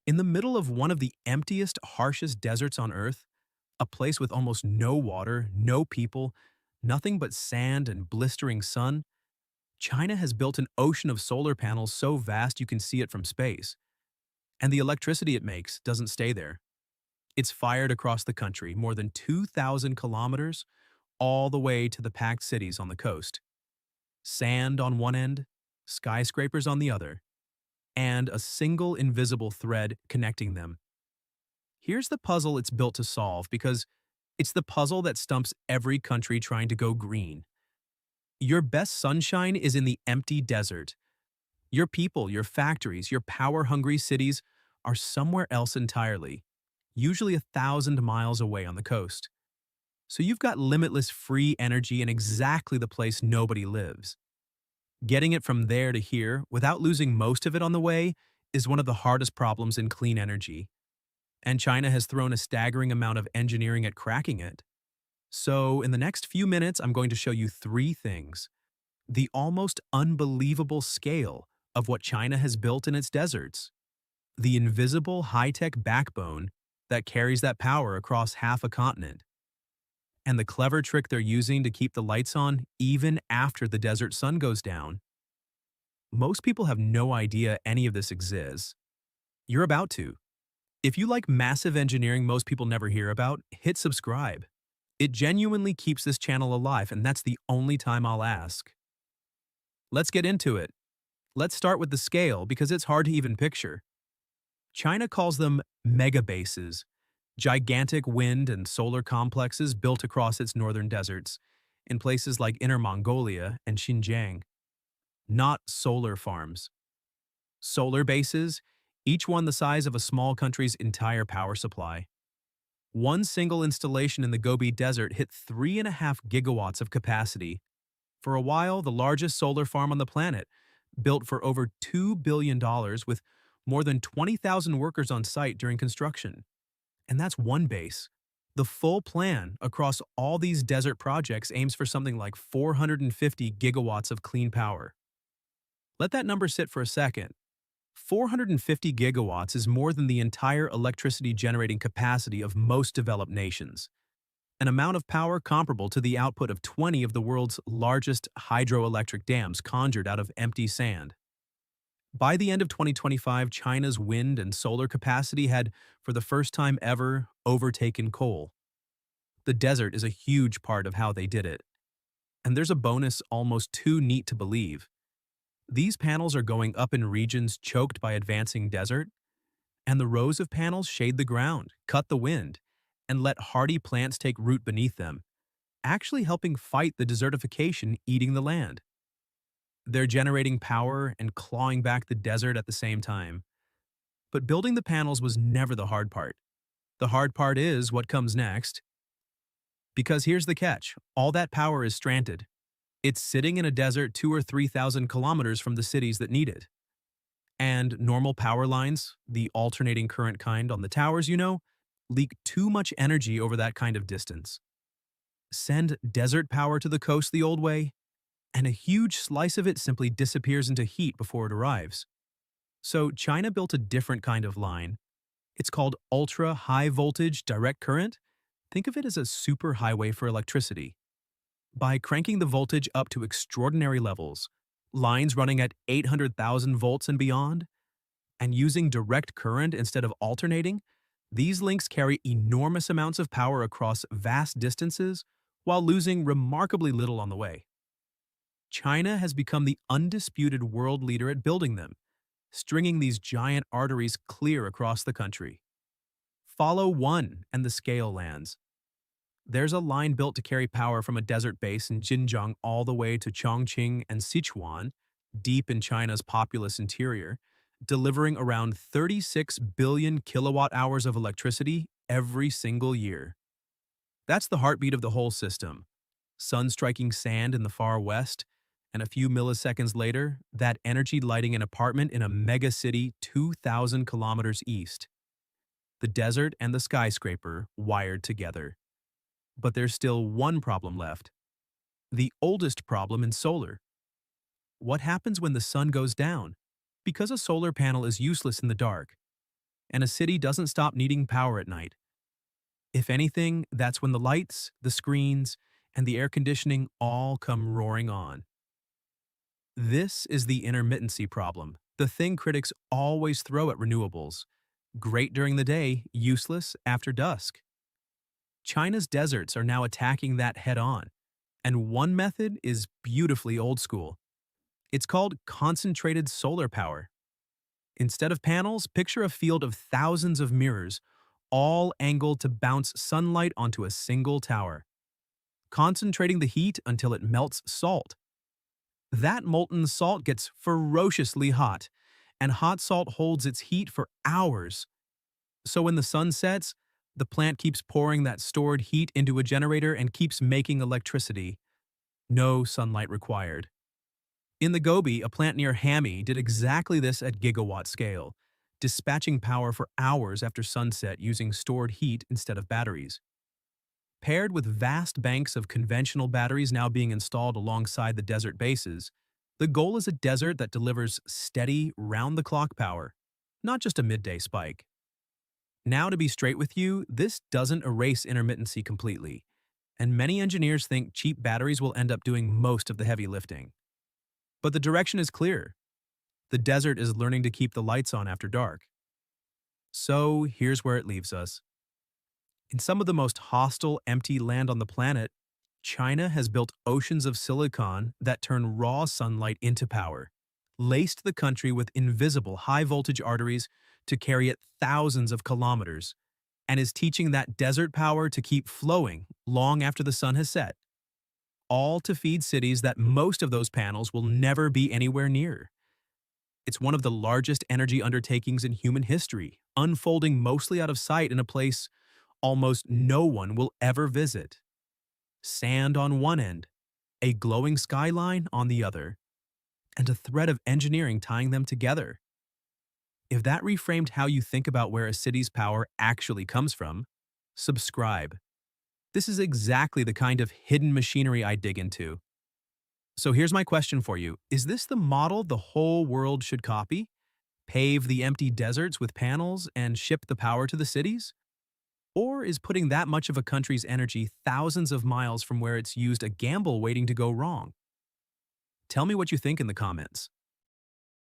In the middle of one of the emptiest, harshest deserts on Earth, a place with almost no water, no people, nothing but sand and blistering sun, China has built an ocean of solar panels so vast you can see it from space. And the electricity it makes doesn't stay there. It's fired across the country, more than 2,000 kilometers, all the way to the packed cities on the coast. Sand on one end, skyscrapers on the other, and a single invisible thread connecting them. Here's the puzzle it's built to solve because it's the puzzle that stumps every country trying to go green. Your best sunshine is in the empty desert. Your people, your factories, your power-hungry cities are somewhere else entirely, usually 1,000 miles away on the coast. So you've got limitless free energy in exactly the place nobody lives. Getting it from there to here without losing most of it on the way is one of the hardest problems in clean energy. And China has thrown a staggering amount of engineering at cracking it. So, in the next few minutes, I'm going to show you three things: the almost unbelievable scale of what China has built in its deserts, the invisible high-tech backbone that carries that power across half a continent, and the clever trick they're using to keep the lights on even after the desert sun goes down. Most people have no idea any of this exists. You're about to. If you like massive engineering most people never hear about, hit subscribe. It genuinely keeps this channel alive, and that's the only time I'll ask. Let's get into it. Let's start with the scale because it's hard to even picture. China calls them megabases, gigantic wind and solar complexes built across its northern deserts, in places like Inner Mongolia and Xinjiang. Not solar farms. Solar bases, each one the size of a small country's entire power supply. One single installation in the Gobi Desert hit 3.5 gigawatts of capacity. For a while, the largest solar farm on the planet, built for over $2 billion with more than 20,000 workers on site during construction. And that's one base. The full plan across all these desert projects aims for something like 450 gigawatts of clean power. Let that number sit for a second. 450 gigawatts is more than the entire electricity generating capacity of most developed nations, an amount of power comparable to the output of 20 of the world's largest hydroelectric dams conjured out of empty sand. By the end of 2025, China's wind and solar capacity had, for the first time ever, overtaken coal. The desert is a huge part of how they did it. And there's a bonus almost too neat to believe. These panels are going up in regions choked by advancing desert, and the rows of panels shade the ground, cut the wind, and let hardy plants take root beneath them, actually helping fight the desertification eating the land. They're generating power and clawing back the desert at the same time. But building the panels was never the hard part. The hard part is what comes next. Because here's the catch: all that power is stranded. It's sitting in a desert 2 or 3,000 kilometers from the cities that need it. And normal power lines, the alternating current kind on the towers, leak too much energy over that kind of distance. Send desert power to the coast the old way, and a huge slice of it simply disappears into heat before it arrives. So China built a different kind of line. It's called ultra-high voltage direct current. Think of it as a superhighway for electricity. By cranking the voltage up to extraordinary levels, lines running at 800,000 volts and beyond, and using direct current instead of alternating, these links carry enormous amounts of power across vast distances while losing remarkably little on the way. China has become the undisputed world leader at building them, stringing these giant arteries clear across the country. Follow one and the scale lands. There's a line built to carry power from a desert base in Xinjiang all the way to Chongqing and Sichuan, deep in China's populous interior, delivering around 36 billion kilowatt hours of electricity every single year. That's the heartbeat of the whole system. Sun striking sand in the far west, and a few milliseconds later, that energy lighting an apartment in a mega city 2,000 kilometers east. The desert and the skyscraper wired together. But there's still one problem left. The oldest problem in solar. What happens when the sun goes down? Because a solar panel is useless in the dark, and a city doesn't stop needing power at night. If anything, that's when the lights, the screens, and the air conditioning all come roaring on. This is the intermittency problem, the thing critics always throw at renewables. Great during the day, useless after dusk. China's deserts are now attacking that head on, and one method is beautifully old school. It's called concentrated solar power. Instead of panels, picture a field of thousands of mirrors, all angled to bounce sunlight onto a single tower, concentrating the heat until it melts salt. That molten salt gets ferociously hot, and hot salt holds its heat for hours. So when the sun sets, the plant keeps pouring that stored heat into a generator and keeps making electricity. No sunlight required. In the Gobi, a plant near Hami did exactly this at gigawatt scale, dispatching power for hours after sunset using stored heat instead of batteries. Paired with vast banks of conventional batteries now being installed alongside the desert bases, the goal is a desert that delivers steady, round-the-clock power, not just a midday spike. Now, to be straight with you, this doesn't erase intermittency completely, and many engineers think cheap batteries will end up doing most of the heavy lifting. But the direction is clear. The desert is learning to keep the lights on after dark. So here's where it leaves us. In some of the most hostile, empty land on the planet, China has built oceans of silicon that turn raw sunlight into power, laced the country with invisible high-voltage arteries to carry it thousands of kilometers, and is teaching that desert power to keep flowing long after the sun has set, all to feed cities that most of those panels will never be anywhere near. It's one of the largest energy undertakings in human history, unfolding mostly out of sight in a place almost no one will ever visit. Sand on one end, a glowing skyline on the other, and a thread of engineering tying them together. If that reframed how you think about where a city's power actually comes from, subscribe. This is exactly the kind of hidden machinery I dig into. So here's my question for you. Is this the model the whole world should copy? Pave the empty deserts with panels and ship the power to the cities? Or is putting that much of a country's energy thousands of miles from where it's used a gamble waiting to go wrong? Tell me what you think in the comments.